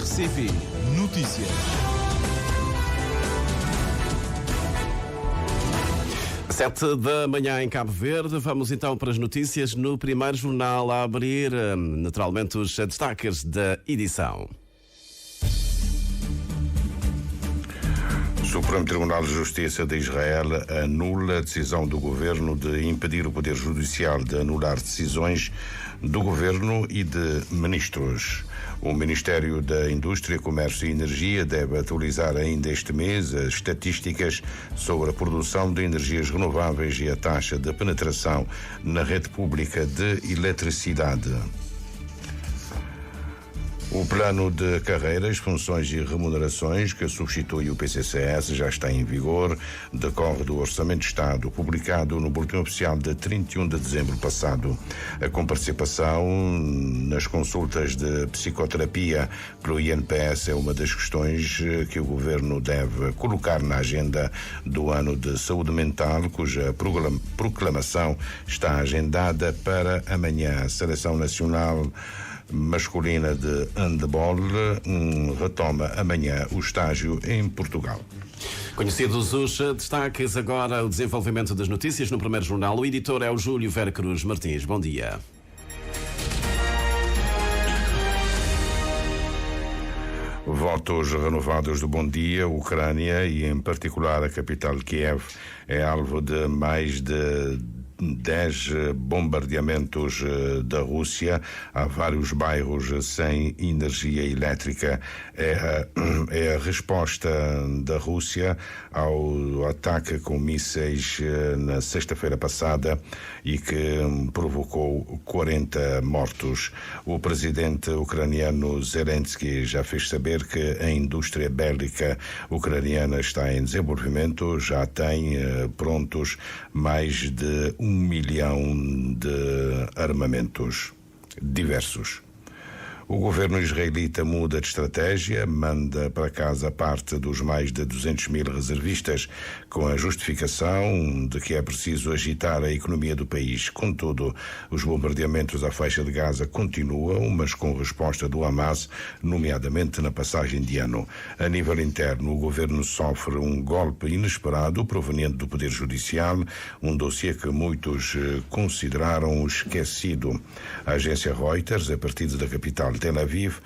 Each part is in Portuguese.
RCP Notícias. Sete da manhã em Cabo Verde. Vamos então para as notícias no primeiro jornal, a abrir naturalmente os destaques da edição. O Supremo Tribunal de Justiça de Israel anula a decisão do governo de impedir o Poder Judicial de anular decisões do governo e de ministros. O Ministério da Indústria, Comércio e Energia deve atualizar ainda este mês as estatísticas sobre a produção de energias renováveis e a taxa de penetração na rede pública de eletricidade. O plano de carreiras, funções e remunerações que substitui o PCCS já está em vigor, decorre do Orçamento de Estado, publicado no Boletim Oficial de 31 de dezembro passado. Com participação nas consultas de psicoterapia pelo INPS é uma das questões que o Governo deve colocar na agenda do ano de saúde mental, cuja proclamação está agendada para amanhã. A Seleção Nacional masculina de handball retoma amanhã o estágio em Portugal. Conhecidos os destaques, agora o desenvolvimento das notícias no primeiro jornal. O editor é o Júlio Vera Cruz Martins. Bom dia. Votos renovados do Bom Dia. Ucrânia e em particular a capital Kiev é alvo de mais de 10 bombardeamentos da Rússia. Há vários bairros sem energia elétrica. É a resposta da Rússia ao ataque com mísseis na sexta-feira passada e que provocou 40 mortos. O presidente ucraniano Zelensky já fez saber que a indústria bélica ucraniana está em desenvolvimento, já tem prontos mais de 1 milhão de armamentos diversos. O governo israelita muda de estratégia, manda para casa parte dos mais de 200 mil reservistas, com a justificação de que é preciso agitar a economia do país. Contudo, os bombardeamentos à faixa de Gaza continuam, mas com resposta do Hamas, nomeadamente na passagem de ano. A nível interno, o governo sofre um golpe inesperado proveniente do Poder Judicial, um dossiê que muitos consideraram esquecido. A agência Reuters, a partir da capital Tel Aviv,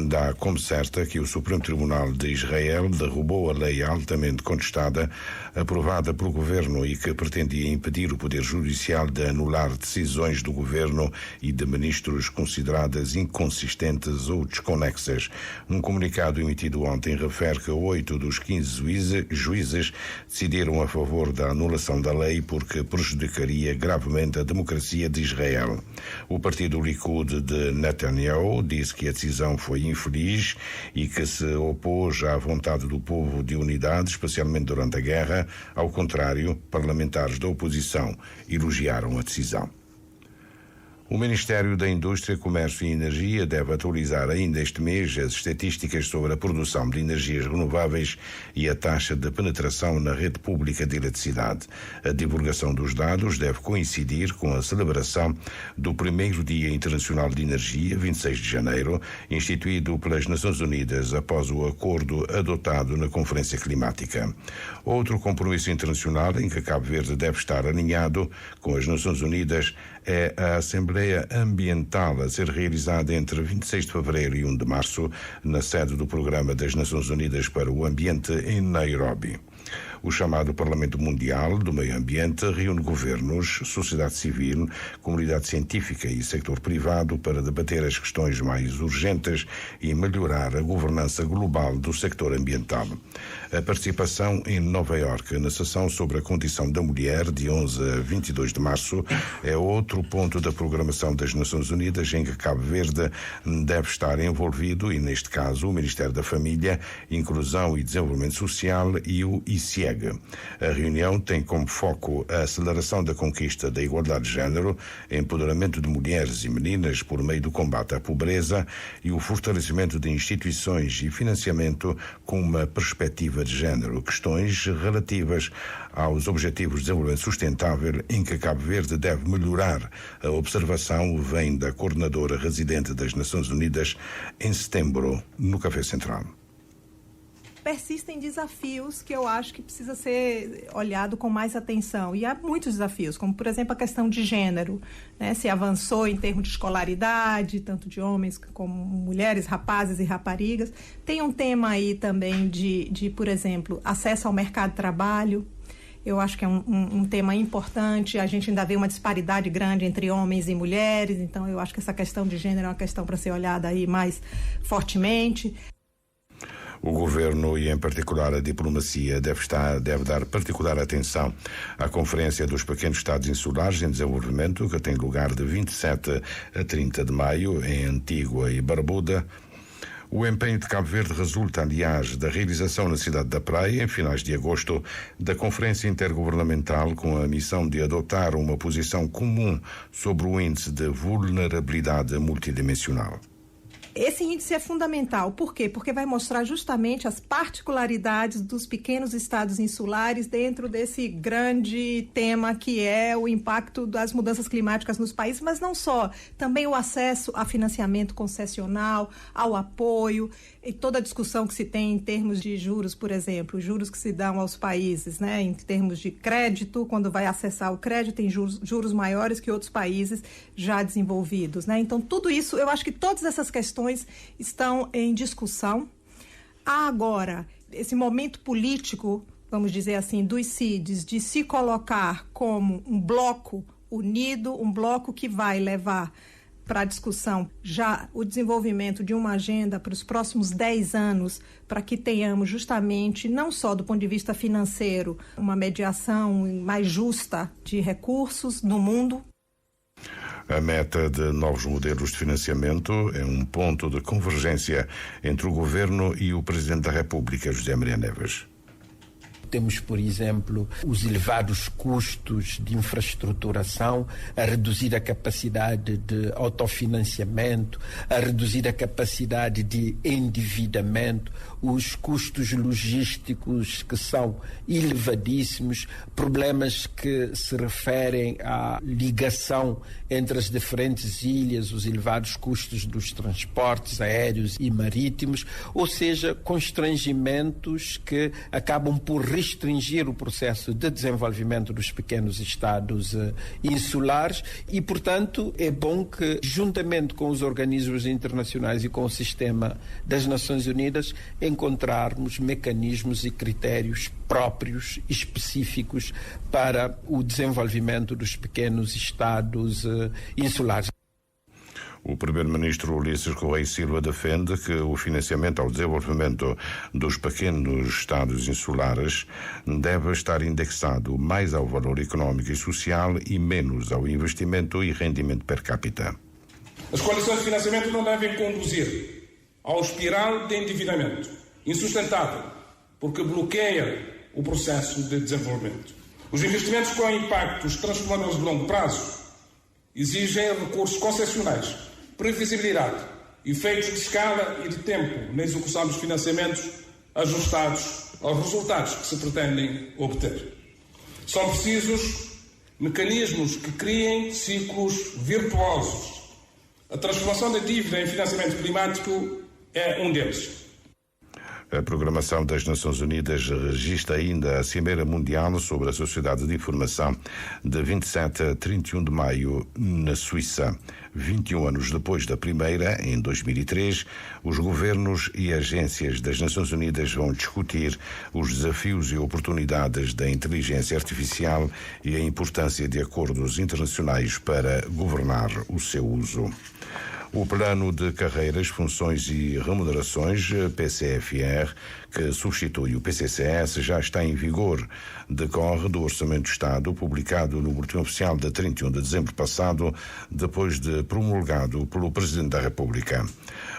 dá como certa que o Supremo Tribunal de Israel derrubou a lei altamente contestada, aprovada pelo governo e que pretendia impedir o Poder Judicial de anular decisões do governo e de ministros consideradas inconsistentes ou desconexas. Um comunicado emitido ontem refere que 8 dos 15 juízes decidiram a favor da anulação da lei porque prejudicaria gravemente a democracia de Israel. O partido Likud de Netanyahu disse que a decisão foi infeliz e que se opôs à vontade do povo de unidade, especialmente durante a guerra. Ao contrário, parlamentares da oposição elogiaram a decisão. O Ministério da Indústria, Comércio e Energia deve atualizar ainda este mês as estatísticas sobre a produção de energias renováveis e a taxa de penetração na rede pública de eletricidade. A divulgação dos dados deve coincidir com a celebração do primeiro Dia Internacional de Energia, 26 de janeiro, instituído pelas Nações Unidas após o acordo adotado na Conferência Climática. Outro compromisso internacional em que Cabo Verde deve estar alinhado com as Nações Unidas é a Assembleia Ambiental a ser realizada entre 26 de fevereiro e 1 de março na sede do Programa das Nações Unidas para o Ambiente em Nairobi. O chamado Parlamento Mundial do Meio Ambiente reúne governos, sociedade civil, comunidade científica e sector privado para debater as questões mais urgentes e melhorar a governança global do sector ambiental. A participação em Nova Iorque na sessão sobre a condição da mulher, de 11 a 22 de março, é outro ponto da programação das Nações Unidas em que Cabo Verde deve estar envolvido e, neste caso, o Ministério da Família, Inclusão e Desenvolvimento Social e o ICIEG. A reunião tem como foco a aceleração da conquista da igualdade de género, empoderamento de mulheres e meninas por meio do combate à pobreza e o fortalecimento de instituições e financiamento com uma perspectiva de género, questões relativas aos Objetivos de Desenvolvimento Sustentável em que Cabo Verde deve melhorar. A observação vem da coordenadora residente das Nações Unidas em setembro, no Café Central. Persistem desafios que eu acho que precisa ser olhado com mais atenção. E há muitos desafios, como, por exemplo, a questão de gênero, né? Se avançou em termos de escolaridade, tanto de homens como mulheres, rapazes e raparigas. Tem um tema aí também de, por exemplo, acesso ao mercado de trabalho. Eu acho que é um tema importante. A gente ainda vê uma disparidade grande entre homens e mulheres. Então, eu acho que essa questão de gênero é uma questão para ser olhada aí mais fortemente. O governo e, em particular, a diplomacia deve dar particular atenção à Conferência dos Pequenos Estados Insulares em Desenvolvimento, que tem lugar de 27 a 30 de maio, em Antígua e Barbuda. O empenho de Cabo Verde resulta, aliás, da realização na cidade da Praia, em finais de agosto, da Conferência Intergovernamental com a missão de adotar uma posição comum sobre o índice de vulnerabilidade multidimensional. Esse índice é fundamental. Por quê? Porque vai mostrar justamente as particularidades dos pequenos estados insulares dentro desse grande tema que é o impacto das mudanças climáticas nos países, mas não só. Também o acesso a financiamento concessional, ao apoio e toda a discussão que se tem em termos de juros, por exemplo, juros que se dão aos países, né? Em termos de crédito, quando vai acessar o crédito, tem juros maiores que outros países já desenvolvidos, né? Então, tudo isso, eu acho que todas essas questões estão em discussão. Há agora esse momento político, vamos dizer assim, dos CIDs, de se colocar como um bloco unido, um bloco que vai levar para a discussão já o desenvolvimento de uma agenda para os próximos 10 anos, para que tenhamos justamente, não só do ponto de vista financeiro, uma mediação mais justa de recursos no mundo. A meta de novos modelos de financiamento é um ponto de convergência entre o Governo e o Presidente da República, José Maria Neves. Temos, por exemplo, os elevados custos de infraestruturação, a reduzir a capacidade de autofinanciamento, a reduzir a capacidade de endividamento, os custos logísticos que são elevadíssimos, problemas que se referem à ligação entre as diferentes ilhas, os elevados custos dos transportes aéreos e marítimos, ou seja, constrangimentos que acabam por restringir o processo de desenvolvimento dos pequenos estados insulares e, portanto, é bom que, juntamente com os organismos internacionais e com o sistema das Nações Unidas, encontrarmos mecanismos e critérios próprios, específicos para o desenvolvimento dos pequenos estados insulares. O primeiro-ministro Ulisses Correia Silva defende que o financiamento ao desenvolvimento dos pequenos estados insulares deve estar indexado mais ao valor económico e social e menos ao investimento e rendimento per capita. As condições de financiamento não devem conduzir ao espiral de endividamento insustentável, porque bloqueia o processo de desenvolvimento. Os investimentos com impactos transformadores de longo prazo exigem recursos concessionais, previsibilidade, efeitos de escala e de tempo na execução dos financiamentos ajustados aos resultados que se pretendem obter. São precisos mecanismos que criem ciclos virtuosos. A transformação da dívida em financiamento climático é um deles. A programação das Nações Unidas registra ainda a Cimeira Mundial sobre a Sociedade de Informação de 27 a 31 de maio na Suíça. 21 anos depois da primeira, em 2003, os governos e agências das Nações Unidas vão discutir os desafios e oportunidades da inteligência artificial e a importância de acordos internacionais para governar o seu uso. O Plano de Carreiras, Funções e Remunerações, PCFR, que substitui o PCCS, já está em vigor. Decorre do Orçamento do Estado, publicado no Boletim Oficial de 31 de dezembro passado, depois de promulgado pelo Presidente da República.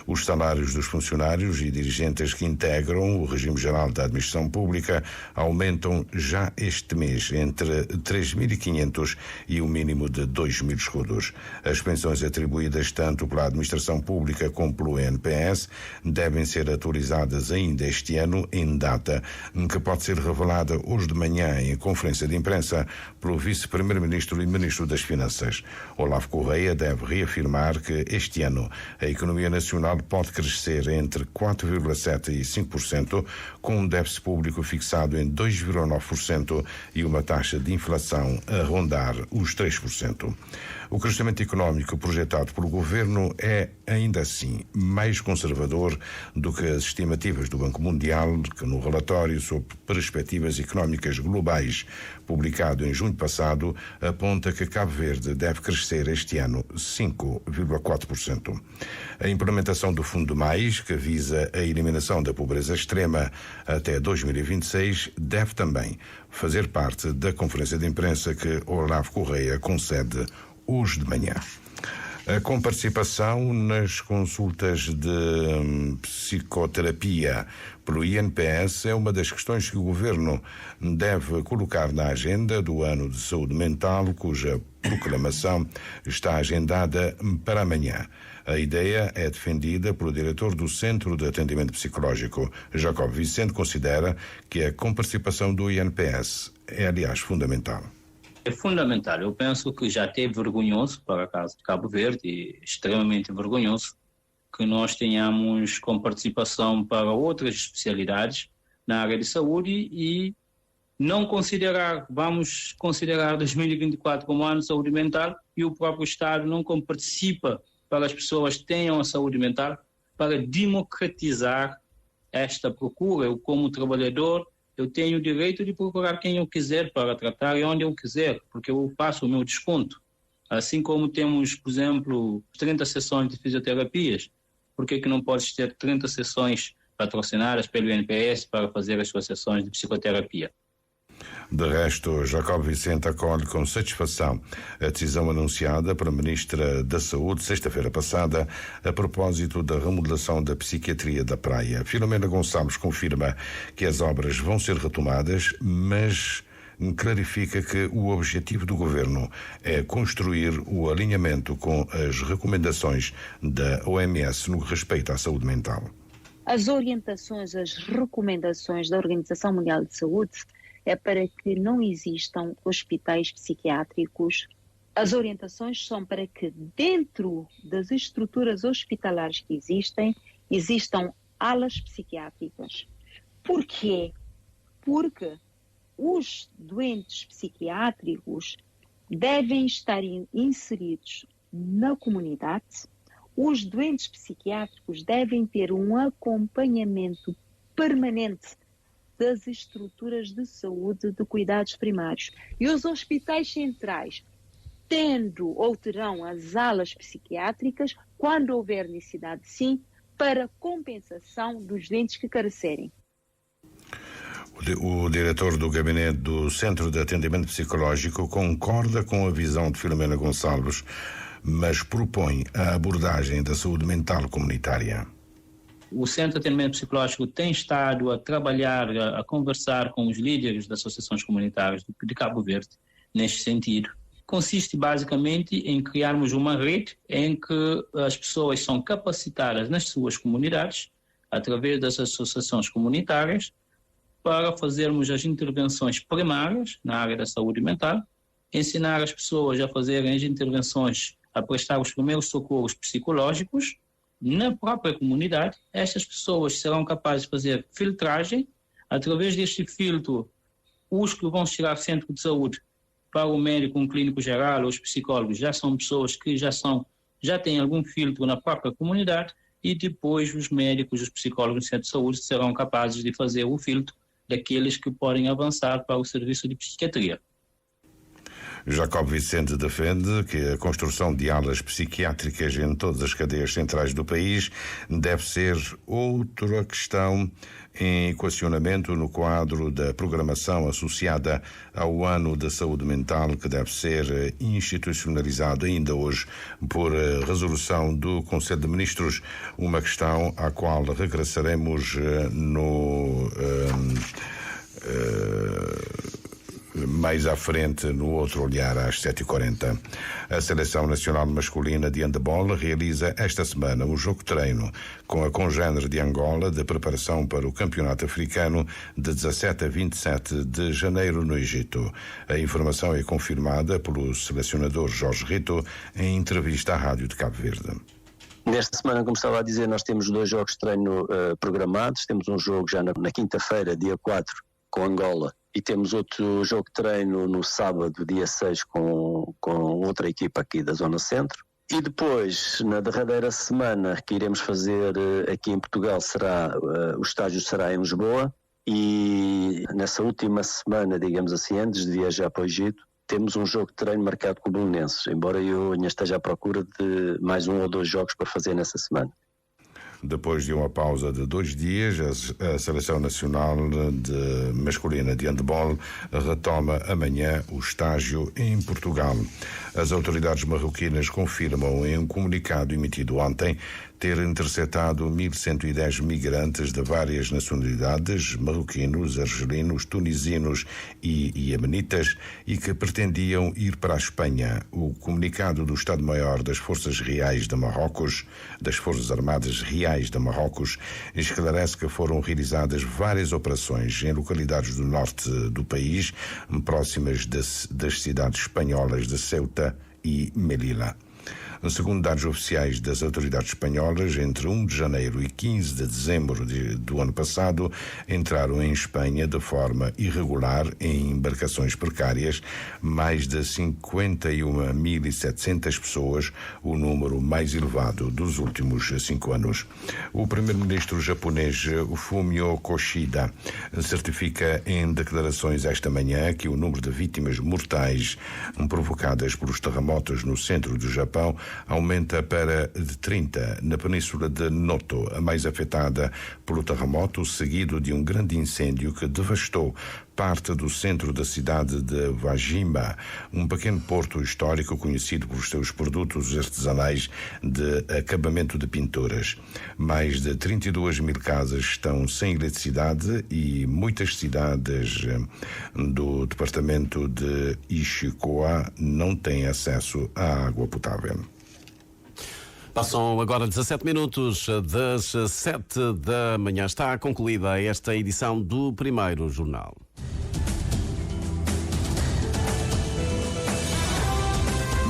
Os salários dos funcionários e dirigentes que integram o regime geral da administração pública aumentam já este mês entre 3.500 e um mínimo de 2.000 escudos. As pensões atribuídas tanto pela administração pública como pelo INPS devem ser atualizadas ainda este ano, em data que pode ser revelada hoje de manhã em conferência de imprensa pelo Vice-Primeiro-Ministro e Ministro das Finanças. Olavo Correia deve reafirmar que este ano a economia nacional pode crescer entre 4,7% e 5%, com um déficit público fixado em 2,9% e uma taxa de inflação a rondar os 3%. O crescimento económico projetado pelo governo é, ainda assim, mais conservador do que as estimativas do Banco Mundial, que no relatório sobre perspectivas económicas globais, publicado em junho passado, aponta que Cabo Verde deve crescer este ano 5,4%. A implementação do Fundo Mais, que visa a eliminação da pobreza extrema até 2026, deve também fazer parte da conferência de imprensa que Olavo Correia concede hoje de manhã. Com participação nas consultas de psicoterapia pelo INPS é uma das questões que o Governo deve colocar na agenda do Ano de Saúde Mental, cuja proclamação está agendada para amanhã. A ideia é defendida pelo diretor do Centro de Atendimento Psicológico. Jacob Vicente considera que a comparticipação do INPS é, aliás, fundamental. É fundamental. Eu penso que já é vergonhoso para o caso de Cabo Verde, extremamente vergonhoso, que nós tenhamos com participação para outras especialidades na área de saúde e vamos considerar 2024 como ano de saúde mental e o próprio Estado não participa para as pessoas tenham a saúde mental, para democratizar esta procura. Eu, como trabalhador, eu tenho o direito de procurar quem eu quiser para tratar e onde eu quiser, porque eu passo o meu desconto. Assim como temos, por exemplo, 30 sessões de fisioterapias, por que não podes ter 30 sessões patrocinadas pelo INPS para fazer as suas sessões de psicoterapia? De resto, Jacob Vicente acolhe com satisfação a decisão anunciada pela Ministra da Saúde sexta-feira passada a propósito da remodelação da psiquiatria da Praia. Filomena Gonçalves confirma que as obras vão ser retomadas, mas clarifica que o objetivo do Governo é construir o alinhamento com as recomendações da OMS no que respeita à saúde mental. As orientações, as recomendações da Organização Mundial de Saúde é para que não existam hospitais psiquiátricos. As orientações são para que dentro das estruturas hospitalares que existam alas psiquiátricas. Por quê? Porque os doentes psiquiátricos devem estar inseridos na comunidade. Os doentes psiquiátricos devem ter um acompanhamento permanente das estruturas de saúde de cuidados primários. E os hospitais centrais, tendo ou terão as alas psiquiátricas, quando houver necessidade, sim, para compensação dos doentes que carecerem. O diretor do Gabinete do Centro de Atendimento Psicológico concorda com a visão de Filomena Gonçalves, mas propõe a abordagem da saúde mental comunitária. O Centro de Atendimento Psicológico tem estado a trabalhar, a conversar com os líderes das associações comunitárias de Cabo Verde, neste sentido. Consiste basicamente em criarmos uma rede em que as pessoas são capacitadas nas suas comunidades, através das associações comunitárias, para fazermos as intervenções primárias na área da saúde mental, ensinar as pessoas a fazerem as intervenções, a prestar os primeiros socorros psicológicos na própria comunidade. Estas pessoas serão capazes de fazer filtragem. Através deste filtro, os que vão chegar ao centro de saúde para o médico, um clínico geral, ou os psicólogos, já são pessoas que já têm algum filtro na própria comunidade, e depois os médicos, os psicólogos do centro de saúde serão capazes de fazer o filtro daqueles que podem avançar para o serviço de psiquiatria. Jacob Vicente defende que a construção de alas psiquiátricas em todas as cadeias centrais do país deve ser outra questão em equacionamento no quadro da programação associada ao Ano da Saúde Mental, que deve ser institucionalizado ainda hoje por resolução do Conselho de Ministros, uma questão à qual regressaremos mais à frente no outro olhar às 7h40. A Seleção Nacional Masculina de Handebol realiza esta semana um jogo-treino com a congênere de Angola de preparação para o Campeonato Africano de 17 a 27 de janeiro no Egito. A informação é confirmada pelo selecionador Jorge Rito em entrevista à Rádio de Cabo Verde. Nesta semana, como estava a dizer, nós temos 2 jogos de treino programados. Temos um jogo já na quinta-feira, dia 4, com Angola. E temos outro jogo de treino no sábado, dia 6, com outra equipa aqui da Zona Centro. E depois, na derradeira semana que iremos fazer aqui em Portugal, o estágio será em Lisboa. E nessa última semana, digamos assim, antes de viajar para o Egito, temos um jogo de treino marcado com o Belenenses, embora eu ainda esteja à procura de mais 1 ou 2 jogos para fazer nessa semana. Depois de uma pausa de 2 dias, a Seleção Nacional Masculina de Handebol retoma amanhã o estágio em Portugal. As autoridades marroquinas confirmam em um comunicado emitido ontem ter interceptado 1.110 migrantes de várias nacionalidades, marroquinos, argelinos, tunisinos e iemenitas, e que pretendiam ir para a Espanha. O comunicado do Estado-Maior das Forças Reais de Marrocos, das Forças Armadas Reais de Marrocos, esclarece que foram realizadas várias operações em localidades do norte do país, próximas das cidades espanholas de Ceuta e Melilla. Segundo dados oficiais das autoridades espanholas, entre 1 de janeiro e 15 de dezembro do ano passado, entraram em Espanha de forma irregular em embarcações precárias mais de 51.700 pessoas, o número mais elevado dos últimos 5 anos. O primeiro-ministro japonês Fumio Kishida certifica em declarações esta manhã que o número de vítimas mortais provocadas pelos terremotos no centro do Japão aumenta para 30 na península de Noto, a mais afetada pelo terremoto, seguido de um grande incêndio que devastou parte do centro da cidade de Wajima, um pequeno porto histórico conhecido pelos seus produtos artesanais de acabamento de pinturas. Mais de 32.000 casas estão sem eletricidade e muitas cidades do departamento de Ishikawa não têm acesso à água potável. Passam agora 17 minutos das 7 da manhã. Está concluída esta edição do Primeiro Jornal.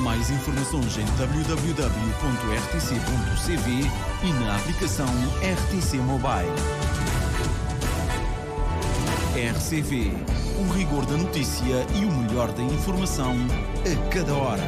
Mais informações em www.rtc.cv e na aplicação RTC Mobile. RCV, o rigor da notícia e o melhor da informação a cada hora.